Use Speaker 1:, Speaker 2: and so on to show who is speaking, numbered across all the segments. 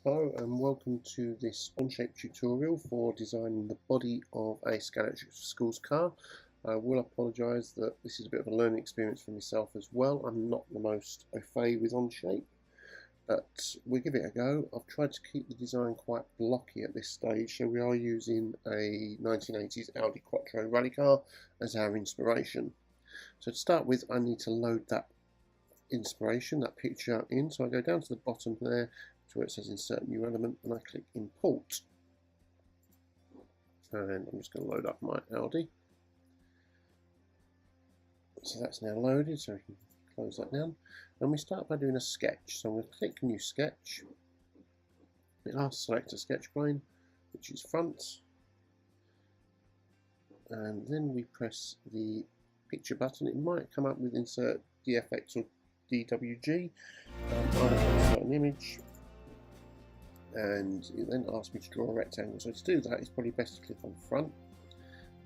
Speaker 1: Hello and welcome to this OnShape tutorial for designing the body of a Scalextric schools car. I will apologise that this is a bit of a learning experience for myself as well. I'm not the most au fait with OnShape, but we'll give it a go. I've tried to keep the design quite blocky at this stage, so we are using a 1980s Audi Quattro rally car as our inspiration. So to start with, I need to load that inspiration, that picture in. So I go down to the bottom there to where it says insert new element and I click import, and I'm just going to load up my Audi. So that's now loaded, so we can close that down, and we start by doing a sketch. So I'm going to click new sketch. It asks select a sketch plane, which is front, and then we press the picture button. It might come up with insert DFX or DWG. I'll insert an image, and it then asks me to draw a rectangle. So to do that, it's probably best to click on front,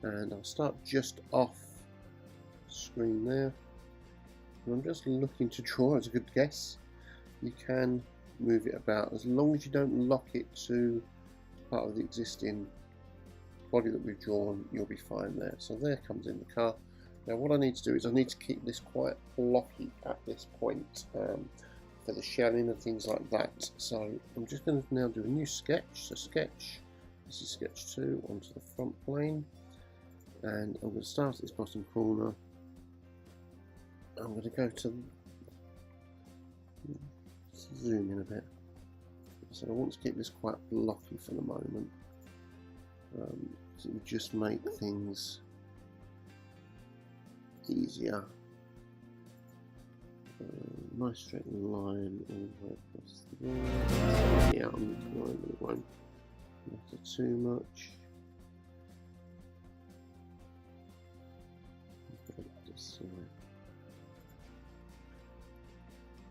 Speaker 1: and I'll start just off screen there. And I'm just looking to draw, as a good guess. You can move it about as long as you don't lock it to part of the existing body that we've drawn. You'll be fine there. So there comes in the car. Now what I need to do is I need to keep this quite blocky at this point for the shelling and things like that. So I'm just going to now do a new sketch. So sketch, this is sketch 2 onto the front plane, and I'm going to start at this bottom corner. I'm going to go to zoom in a bit. So I want to keep this quite blocky for the moment. So it would just make things easier. Nice straight line all the way across the board. Yeah, I'm just going to, it won't matter too much.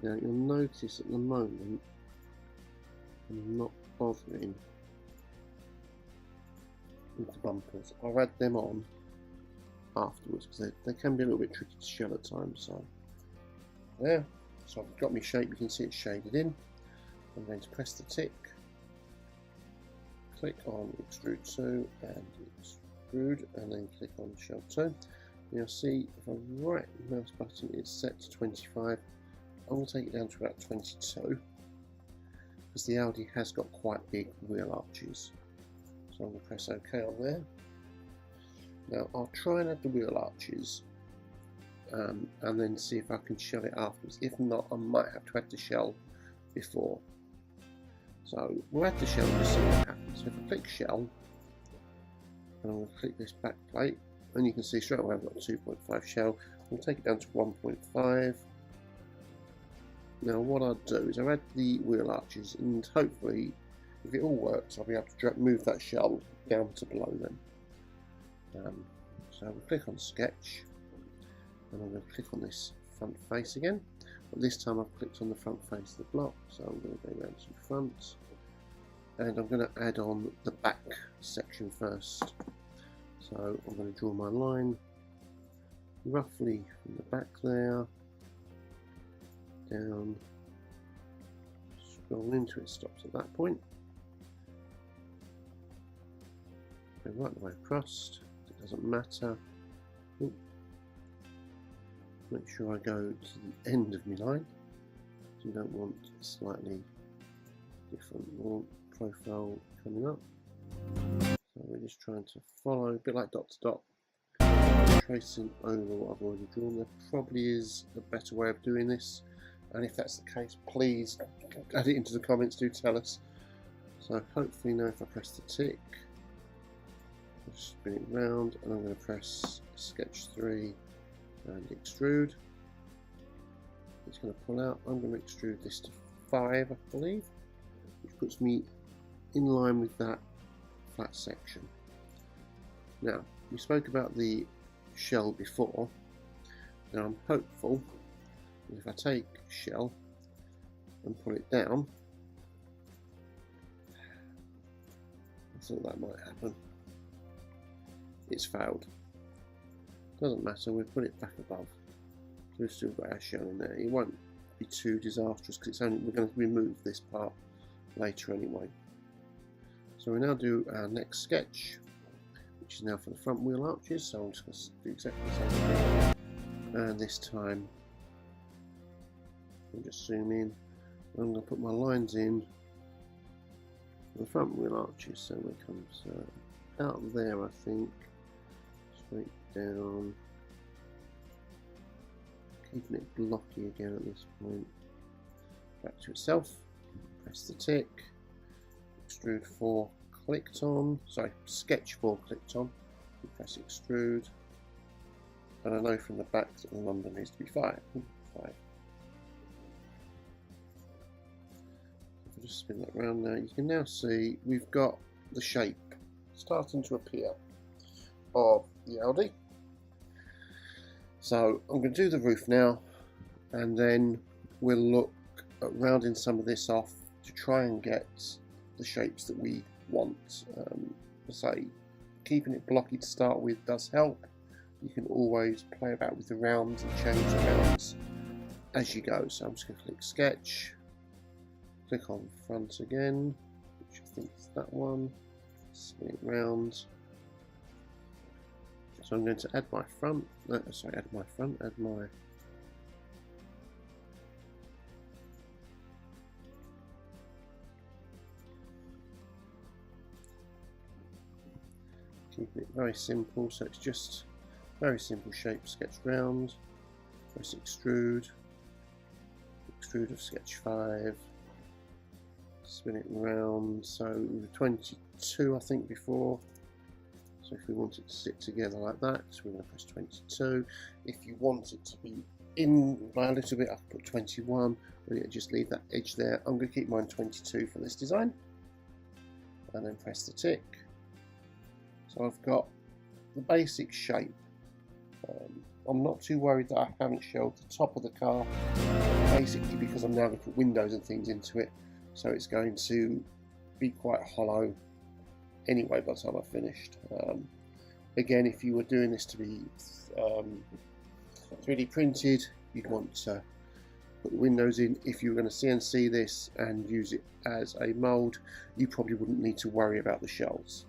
Speaker 1: Now you'll notice at the moment I'm not bothering with the bumpers. I'll add them on afterwards because they can be a little bit tricky to shell at times. So there, so I've got my shape, you can see it's shaded in. I'm going to press the tick, click on extrude 2 and extrude, and then click on shell 2. You'll see if I right mouse button it's set to 25. I will take it down to about 22 because the Audi has got quite big wheel arches. So I'm going to press OK on there. Now I'll try and add the wheel arches and then see if I can shell it afterwards. If not, I might have to add the shell before. So we'll add the shell and see what happens. So if I click shell, and I'm going to click this back plate, and you can see straight away I've got a 2.5 shell. We'll take it down to 1.5. Now what I'll do is I'll add the wheel arches, and hopefully if it all works I'll be able to move that shell down to below them. So we'll click on sketch, and I'm going to click on this front face again, but this time I've clicked on the front face of the block. So I'm going to go down to front, and I'm going to add on the back section first. So I'm going to draw my line roughly from the back there down, scroll into it, stops at that point, go right the way across, it doesn't matter. Ooh. Make sure I go to the end of my line, so you don't want a slightly different profile coming up. So we're just trying to follow, a bit like dot to dot, tracing over what I've already drawn. There probably is a better way of doing this, and if that's the case, please add it into the comments, do tell us. So hopefully now if I press the tick, I'll spin it round, and I'm going to press sketch 3 and extrude. It's going to pull out. I'm going to extrude this to 5, I believe, which puts me in line with that flat section. Now, we spoke about the shell before. Now I'm hopeful that if I take shell and pull it down, I thought that might happen. It's failed. Doesn't matter, we'll put it back above. So we've still got our shell in there. It won't be too disastrous because it's only, we're going to remove this part later anyway. So we now do our next sketch, which is now for the front wheel arches. So I'm just going to do exactly the same thing, and this time I'll just zoom in. I'm going to put my lines in for the front wheel arches. So it comes out there, I think, straight down, keeping it blocky again at this point. Back to itself. Press the tick. Extrude 4 clicked on. Sorry, sketch 4 clicked on. Press extrude. And I know from the back that the number needs to be 5. If I just spin that around now, you can now see we've got the shape starting to appear of the Audi. So I'm going to do the roof now, and then we'll look at rounding some of this off to try and get the shapes that we want. Say, keeping it blocky to start with does help. You can always play about with the rounds and change the rounds as you go. So I'm just going to click sketch, click on front again, which I think is that one, spin it round. So I'm going to add my front, add my keep it very simple, so it's just very simple shape, sketch round, press extrude, extrude of sketch 5, spin it round. So we were 22 I think before, so if we want it to sit together like that, so we're going to press 22. If you want it to be in by a little bit, I can put 21, but yeah, just leave that edge there. I'm going to keep mine 22 for this design, and then press the tick. So I've got the basic shape. I'm not too worried that I haven't shelled the top of the car, basically because I'm now going to put windows and things into it, so it's going to be quite hollow anyway by the time I've finished. Again, if you were doing this to be 3D printed, you'd want to put the windows in. If you were going to CNC this and use it as a mould, you probably wouldn't need to worry about the shells.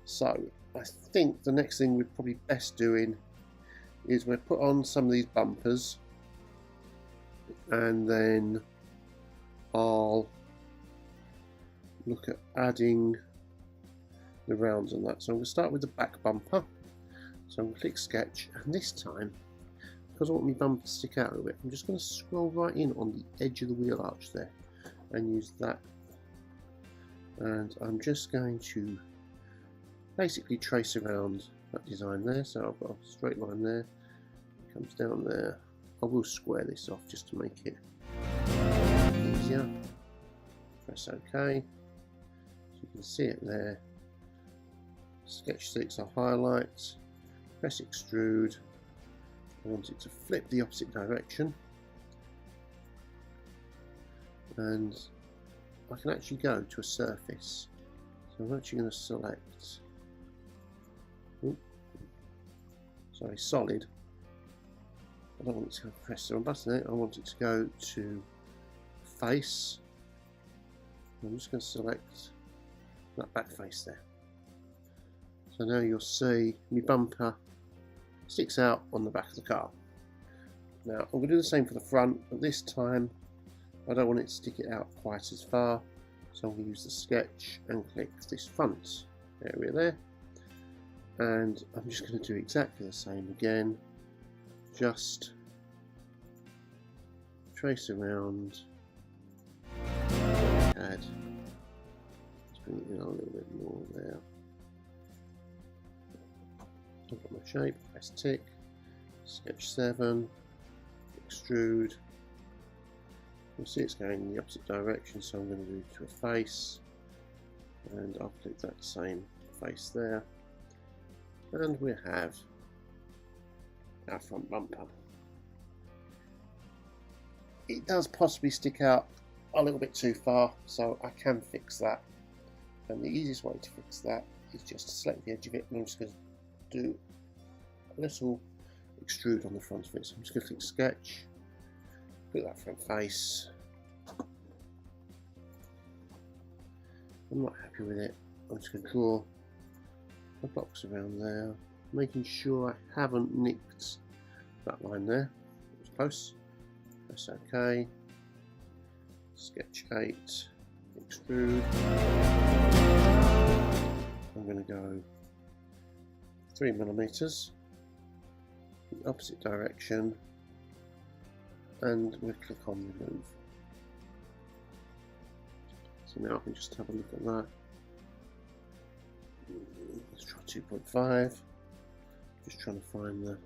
Speaker 1: So I think the next thing we're probably best doing is we'll put on some of these bumpers, and then I'll look at adding the rounds on that. So I'm going to start with the back bumper. So I'm going to click sketch, and this time, because I want my bumper to stick out a little bit, I'm just going to scroll right in on the edge of the wheel arch there and use that, and I'm just going to basically trace around that design there. So I've got a straight line there, comes down there. I will square this off just to make it easier. Press OK. So you can see it there. Sketch 6 I'll highlight, press extrude. I want it to flip the opposite direction, and I can actually go to a surface. So I'm actually going to select solid. I don't want it to press the wrong button there. I want it to go to face. I'm just going to select that back face there. So now you'll see my bumper sticks out on the back of the car. Now I'm going to do the same for the front, but this time I don't want it to stick it out quite as far. So I'm going to use the sketch and click this front area there. And I'm just going to do exactly the same again. Just trace around, add, let's bring it in a little bit more there. I've got my shape, press tick, sketch 7, extrude. You'll see it's going in the opposite direction, so I'm going to do it to a face, and I'll click that same face there, and we have our front bumper. It does possibly stick out a little bit too far, so I can fix that, and the easiest way to fix that is just to select the edge of it, and I'm just going to do a little extrude on the front of it. So I'm just going to click sketch, click that front face, I'm not happy with it. I'm just going to draw a box around there, making sure I haven't nicked that line there. It was close. That's okay. Sketch 8, extrude. I'm going to go 3mm, the opposite direction, and we'll click on remove. So now I can just have a look at that. Let's try 2.5. Just trying to find the.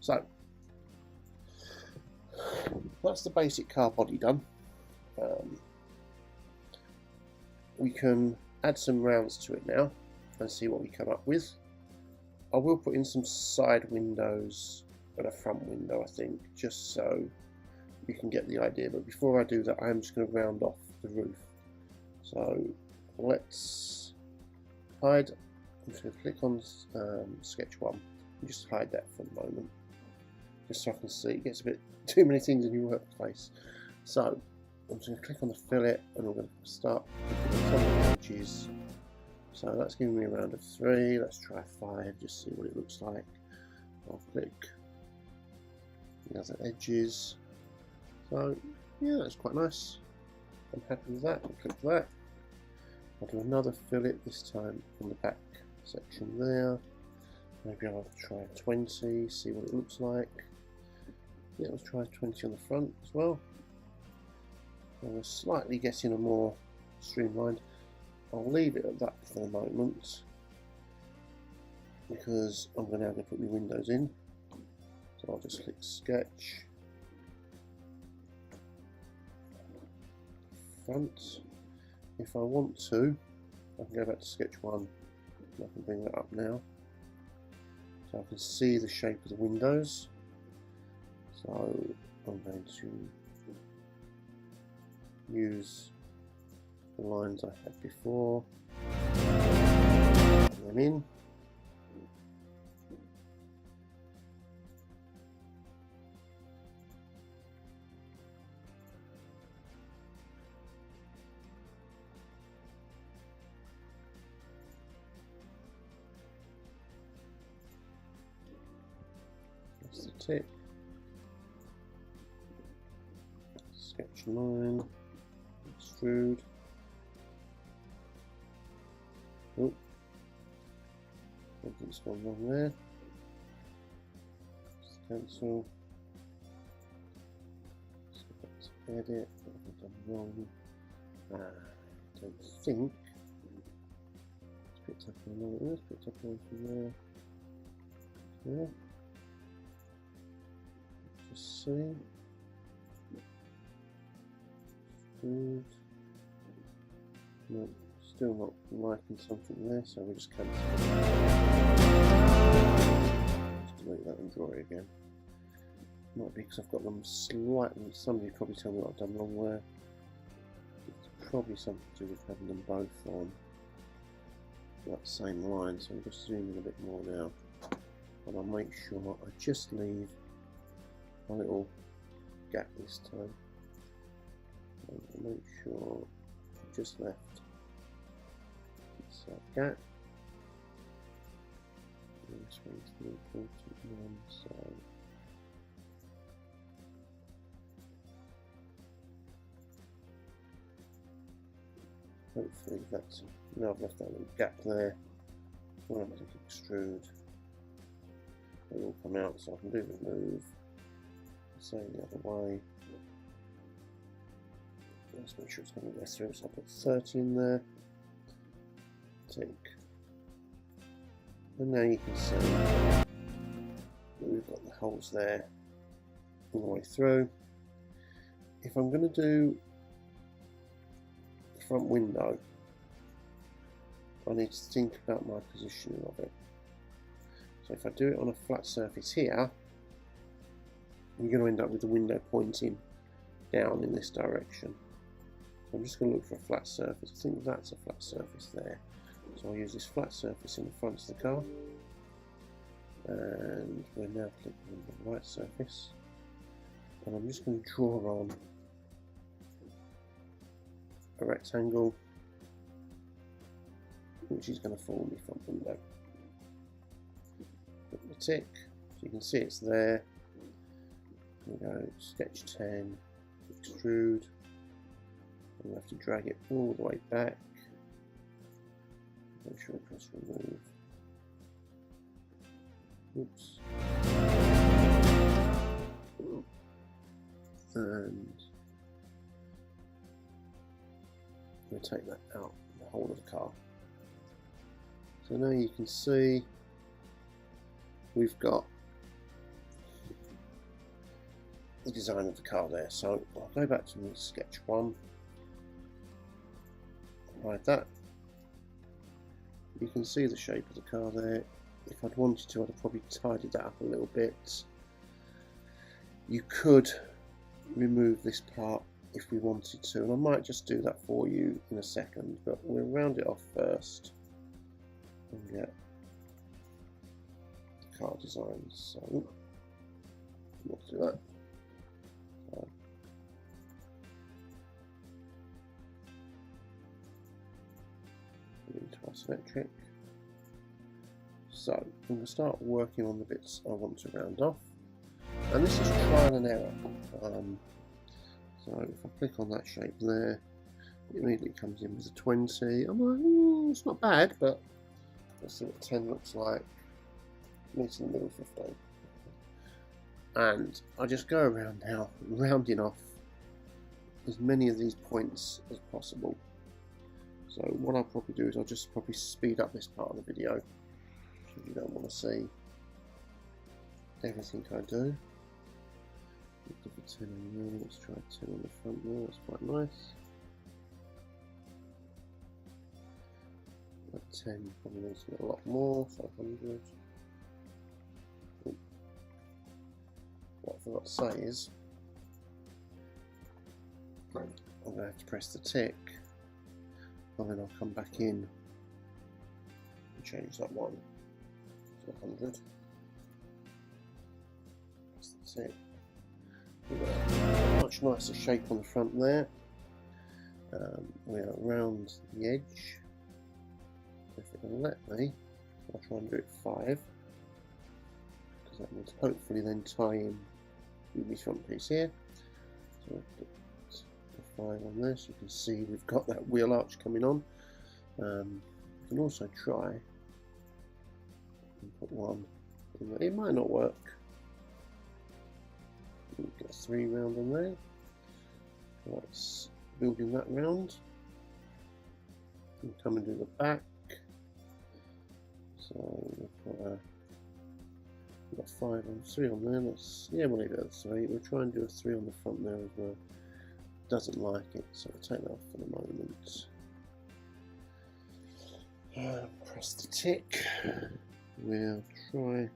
Speaker 1: So that's the basic car body done. We can add some rounds to it now and see what we come up with. I will put in some side windows and a front window, I think, just so you can get the idea. But before I do that, I'm just going to round off the roof. So let's hide. I'm just going to click on sketch 1 and just hide that for a moment, just so I can see. It gets a bit too many things in your workplace. So I'm just going to click on the fillet and I'm going to start clicking on some of the edges. So that's giving me a round of 3. Let's try 5, just see what it looks like. I'll click the other edges. So yeah, that's quite nice. I'm happy with that. I'll click that. I'll do another fillet, this time on the back section there. Maybe I'll try 20, see what it looks like. Yeah, let's try 20 on the front as well. And we're slightly getting a more streamlined. I'll leave it at that for the moment because I'm now going to put my windows in. So I'll just click sketch, front. If I want to, I can go back to sketch 1 and I can bring that up now. So I can see the shape of the windows. So I'm going to use the lines I had before, put them in. That's the tip. Sketch 9, extrude. Oh, something's gone wrong there. Just cancel. Let's edit. What have I done wrong? I don't think it's picked up on there. It's picked up on from there. There. Just see. Extrude. No. Still not liking something there, so we just cancel it. Just delete that and draw it again. Might be because I've got them slightly. Somebody probably tell me what I've done wrong there. It's probably something to do with having them both on that same line, so I'm just zooming a bit more now. And I'll make sure I just leave a little gap this time. And I'll make sure I just left. Like that. And this one's the important one, so hopefully that's now I've left that little gap there. When I click extrude, it will come out, so I can do remove. Same the other way. Let's make sure it's going to go through, so I'll put 30 in there. Tick. And now you can see that we've got the holes there all the way through. If I'm going to do the front window, I need to think about my positioning of it. So if I do it on a flat surface here, you're going to end up with the window pointing down in this direction. So I'm just going to look for a flat surface. I think that's a flat surface there. So I'll use this flat surface in the front of the car, and we're now clicking on the right surface, and I'm just going to draw on a rectangle, which is going to form the front window. Put the tick, so you can see it's there. We go sketch 10, extrude, and we have to drag it all the way back. Make sure I press remove. Oops. And we'll take that out the whole of the car. So now you can see we've got the design of the car there. So I'll go back to sketch 1, hide that. You can see the shape of the car there. If I'd wanted to, I'd have probably tidied that up a little bit. You could remove this part if we wanted to, and I might just do that for you in a second, but we'll round it off first and get the car design. So let's do that. Into our Scalextric. So I'm going to start working on the bits I want to round off, and this is trial and error. So if I click on that shape there, it immediately comes in with a 20. I'm like, it's not bad, but let's see what 10 looks like. Meet in the middle, 15. And I just go around now, rounding off as many of these points as possible. So what I'll probably do is I'll just probably speed up this part of the video if you don't want to see everything I do. Give it 10 on there, let's try 10 on the front there, that's quite nice. That 10 probably needs to get a lot more, so 100. What I forgot to say is I'm going to have to press the tick, and then I'll come back in and change that one to 100. Press the tick. We've got a much nicer shape on the front there. We're around the edge. If it will let me, I'll try and do it 5, because that will hopefully then tie in with this front piece here. So I'll put the 5 on there, so you can see we've got that wheel arch coming on. You can also try and put 1 in there. It might not work. Get a 3 round on there. Let's building that round. And come and do the back. So we've got 5 on 3 on there. We'll leave it at 3. We'll try and do a 3 on the front there as well. Doesn't like it, so we'll take that off for the moment. Press the tick. We'll try.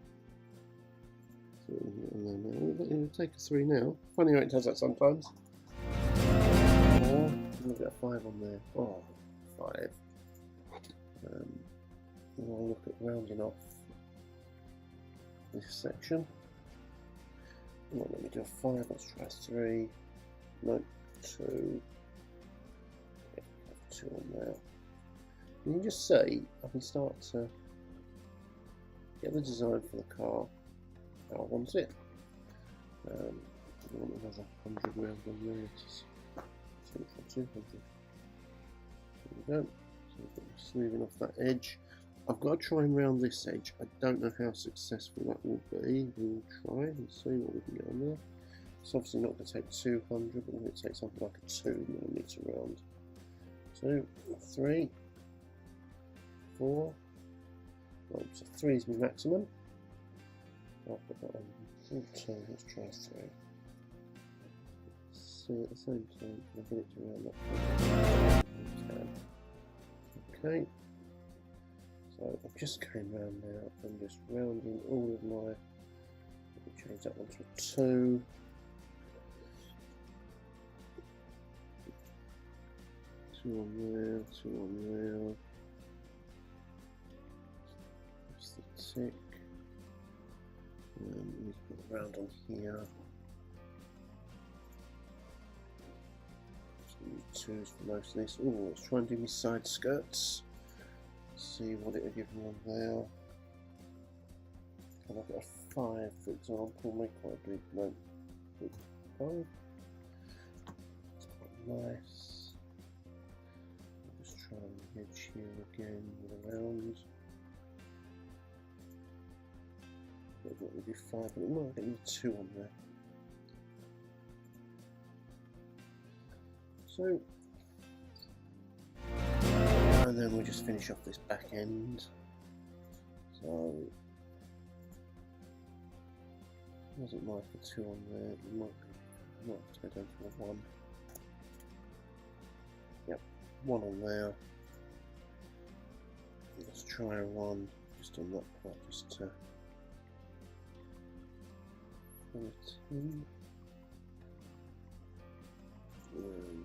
Speaker 1: It'll take a 3 now. Funny how it does that sometimes. We'll get a 5 on there. Oh, 5. I'll look at rounding off this section. Let me do a 5. Let's try 3. No, 2. 2 on there. You can just see I can start to get the design for the car how I want it. I want another 100 round on there. Just 200. There we go. So smoothing off that edge. I've got to try and round this edge. I don't know how successful that will be. We'll try and see what we can get on there. It's obviously not going to take 200, but we're going to take something like a 2mm round. 2, 3, 4. Right, so 3 is my maximum. I'll put that on 2, let's try 3. See at the same time, I'll get it to round up. Okay, so I've just came round now, I'm just rounding all of my, let me change that one to a 2. Two on there, 2 on there. Press the tick. And we put it round on here. 2s for most of this. Oh, let's try and do my side skirts. See what it will give me on there. Can I get a 5 for example? Make quite a big no. 5. It's quite nice. I'll just try and edge here again with a round. What would be 5, but it might get me 2 on there. So, and then we'll just finish off this back end. So, wasn't nice for 2 on there. It might have to go down to a 1. Yep, 1 on there. Let's try a 1 just on that part, just to 14. And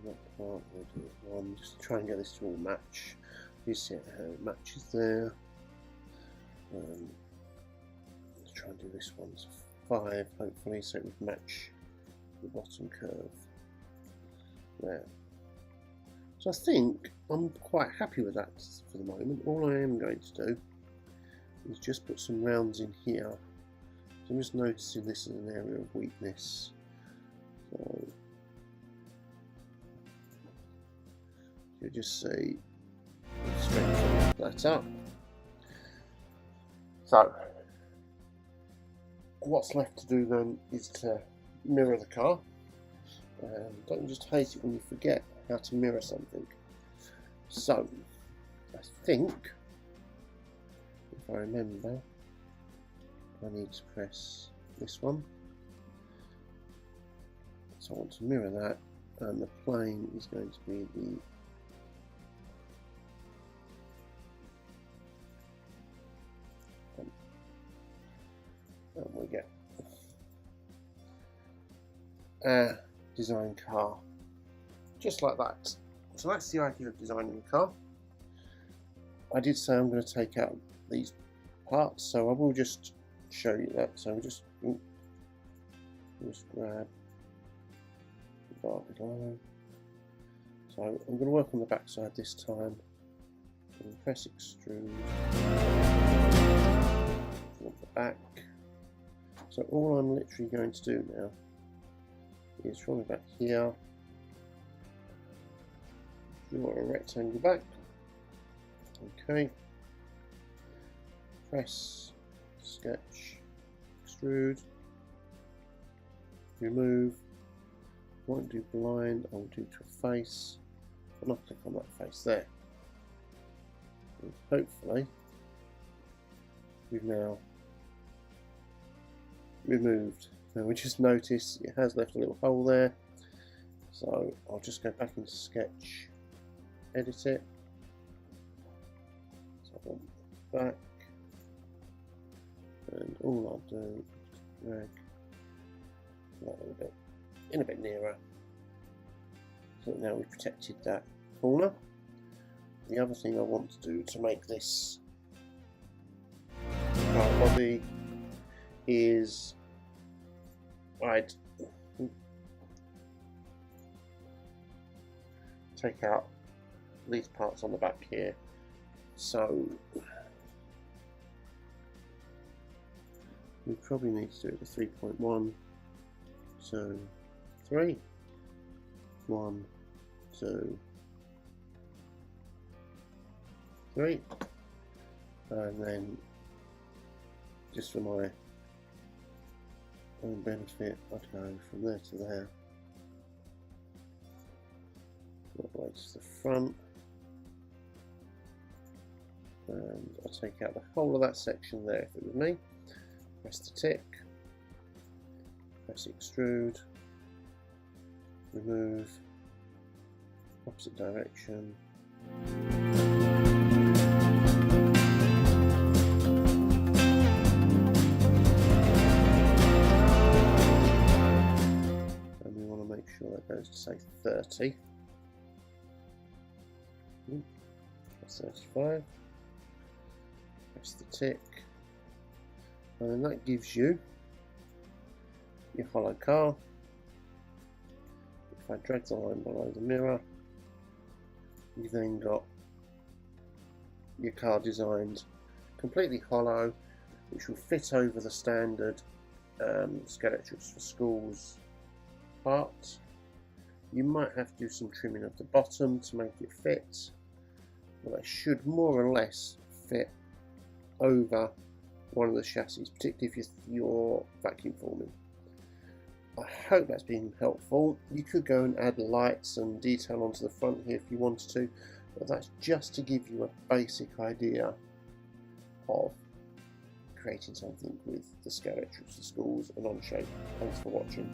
Speaker 1: that part we'll do it 1, just to try and get this to all match. You see how it matches there. Let's try and do this one to 5, hopefully, so it would match the bottom curve there. So I think I'm quite happy with that for the moment. All I am going to do is just put some rounds in here. So I'm just noticing this is an area of weakness. So you just see strengthen that up. So what's left to do then is to mirror the car. Don't just hate it when you forget how to mirror something. So I think, if I remember, I need to press this one. So I want to mirror that, and the plane is going to be the and we get a design car just like that. So that's the idea of designing the car. I did say I'm going to take out these parts, so I will just show you that. So we just grab the bar below. So I'm going to work on the back side this time. And press extrude. Want the back. So all I'm literally going to do now is from back here, draw a rectangle back. Okay. Press, sketch, extrude, remove. Won't do blind, I'll do to a face, and I'll click on that face there. And hopefully we've now removed. Now we just notice it has left a little hole there, so I'll just go back into sketch, edit it. So I want back, and all I'll do is drag that a little bit in a bit nearer. So now we've protected that corner. The other thing I want to do to make this car body is I'd take out these parts on the back here. So we probably need to do it to 3.1. So 3, 1, 2, 3, and then just for my own benefit, I'd go from there to there, all the way to the front, and I'll take out the whole of that section there if it was me. Press the tick, press extrude, remove, opposite direction. Make sure that goes to say 30. That's 35. Press the tick, and then that gives you your hollow car. if I drag the line below the mirror, you've then got your car designed completely hollow, which will fit over the standard Scalextric for Schools part. You might have to do some trimming of the bottom to make it fit, but that should more or less fit over one of the chassis, particularly if you're vacuum forming. I hope that's been helpful. You could go and add lights and detail onto the front here if you wanted to, but that's just to give you a basic idea of creating something with the Scalextric for Schools and OnShape. Thanks for watching.